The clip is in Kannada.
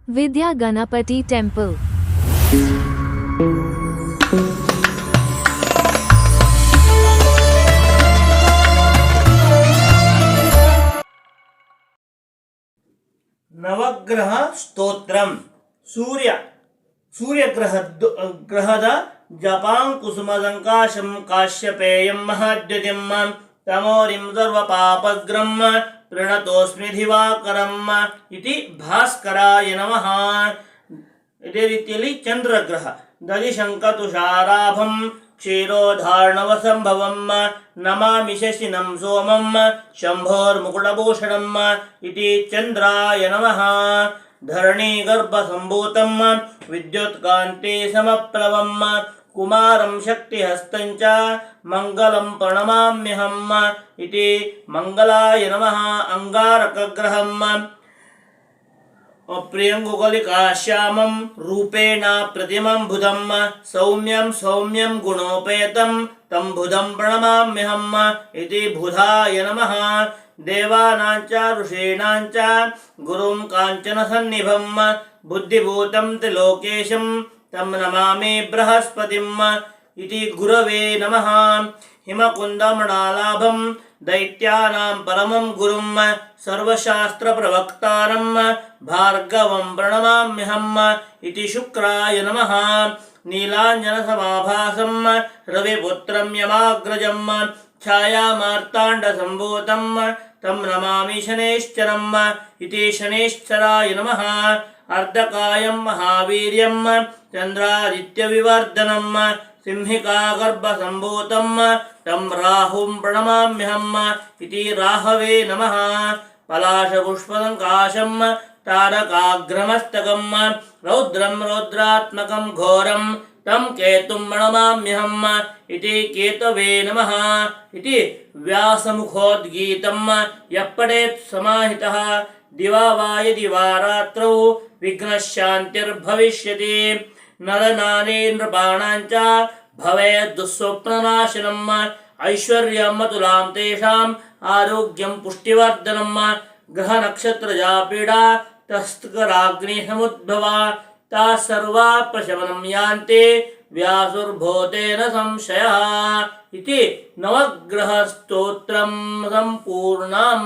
Vidya Ganapati Temple. ನವಗ್ರಹ ಸ್ತೋತ್ರಂ ಸೂರ್ಯಗ್ರಹದ ಜಪಾಂಕುಸುಮದಂಕಾಶಂ ಕಾಶ್ಯಪೇಯಂ ಮಹಾದ್ಯುತಿಂ ತಮೋರಿಂ ಸರ್ವಪಾಪಗ್ರಂ ಪ್ರಣತೋಸ್ಮಿ ದಿವಾಕರಂ ಇತಿ ಭಾಸ್ಕರಾಯ ನಮಃ. ಇದೇ ರೀತಿಯಲ್ಲಿ ಚಂದ್ರಗ್ರಹ ದಧಿಶಂಕತುಷಾರಾಭಂ ಕ್ಷೀರೋಧಾರ್ಣವ ಸಂಭವಂ ನಮಾಮಿ ಶಶಿನಂ ಸೋಮಂ ಶಂಭೋರ್ಮುಕುಟಭೂಷಣಂ ಇತಿ ಚಂದ್ರಾಯ ನಮಃ. ಧರಣೀಗರ್ಭ ಸಂಭೂತಂ ವಿದ್ಯುತ್ಕಾಂತಿ ಸಮಪ್ಲವಂ ಕುಮಾರಂ ಶಕ್ತಿಹಸ್ತಂಚ ಮಂಗಲಂ ಪ್ರಣಮಾಮ್ಯಹಂ ಇತಿ ಮಂಗಲಾಯ ನಮಃ. ಅಂಗಾರಕಗ್ರಹಂ ಪ್ರಿಯಂಗುಕಲಿಕಾಶ್ಯಾಮಂ ರೂಪೇಣ ಪ್ರತಿಮಂ ಬುಧಂ ಸೌಮ್ಯಂ ಗುಣೋಪೇತಂ ತಂ ಬುಧಂ ಪ್ರಣಮಾಮ್ಯಹಂ ಇತಿ ಬುಧಾಯ ನಮಃ. ದೇವಾನಾಂಚ ಋಷೀಣಾಂಚ ಗುರುಂ ಕಾಂಚನ ಸನ್ನಿಭಂ ಬುದ್ಧಿಭೂತಂ ತ್ರಿಲೋಕೇಶಂ ತಂ ನಮಾಮಿ ಬೃಹಸ್ಪತಿಂ ಇತಿ ಗುರವೇ ನಮಃ. ಹಿಮಕುಂದಮಣಾಲಾಭಂ ದೈತ್ಯಾನಾಂ ಪರಮಂ ಗುರುಂ ಸರ್ವಶಾಸ್ತ್ರ ಪ್ರವಕ್ತಾರಂ ಭಾರ್ಗವಂ ಪ್ರಣಮಾಮ್ಯಹಂ ಇತಿ ಶುಕ್ರಾಯ ನಮಃ. ನೀಲಾಂಜನ ಸಮಾಭಾಸಂ ರವಿಪುತ್ರಂ ಯಮಾಗ್ರಜಂ ಛಾಯಾಮಾರ್ತಾಂಡ ಸಂಭೂತಂ ತಂ ನಮಾಮಿ ಶನೇಶ್ಚರಂ ಇತಿ ಶನೇಶ್ಚರಾಯ ನಮಃ. ಅರ್ಧಕಾಯಂ ಮಹಾವೀರ್ಯಂ ಚಂದ್ರಾದಿತ್ಯವಿವರ್ಧನಂ ಸಿಂಹಿಕಾಗರ್ಭ ಸಂಭೂತಂ ತಂ ರಾಹುಂ ಪ್ರಣಮಾಮ್ಯಹಂ ಇತಿ ರಾಹವೇ ನಮಃ. ಪಲಾಶಪುಷ್ಪಸಂಕಾಶಂ ತಾರಕಾಗ್ರಮಸ್ತಕಂ ರೌದ್ರಂ ರೌದ್ರಾತ್ಮಕಂ ಘೋರಂ ತಂ ಕೇತುಂ ಪ್ರಣಮಾಮ್ಯಹಂ ಇತಿ ಕೇತವೇ ನಮಃ. ಇತಿ ವ್ಯಾಸಮುಖೋದ್ಗೀತಂ ಯಃ ಪಠೇತ್ ಸಮಾಹಿತಃ ದಿವಾ ವಾ ಯದಿ ವಾ ರಾತ್ರೌ ವಿಘ್ನಶಾಂತಿರ್ಭವಿಷ್ಯತಿ. ನರನಾನೇ ನೃಪಾಣಾಂಚ ಭವೇದ್ ದುಃಸ್ವಪ್ನನಾಶನಂ ಐಶ್ವರ್ಯಂ ಅತುಲಾಂ ತೇಷಾಂ ಆರೋಗ್ಯಂ ಪುಷ್ಟಿವರ್ಧನಂ. ಗ್ರಹ ನಕ್ಷತ್ರಜಾ ಪೀಡಾ ತಸ್ಕರಾಗ್ನಿ ಸಮುದ್ಭವ ತಾ ಸರ್ವಾ ಪ್ರಶಮನಂ ಯಾಂತೆ ವ್ಯಾಸುರ್ಭೂತೇನ ಸಂಶಯಃ ಇತಿ ನವಗ್ರಹ ಸ್ತೋತ್ರಂ ಸಂಪೂರ್ಣಂ.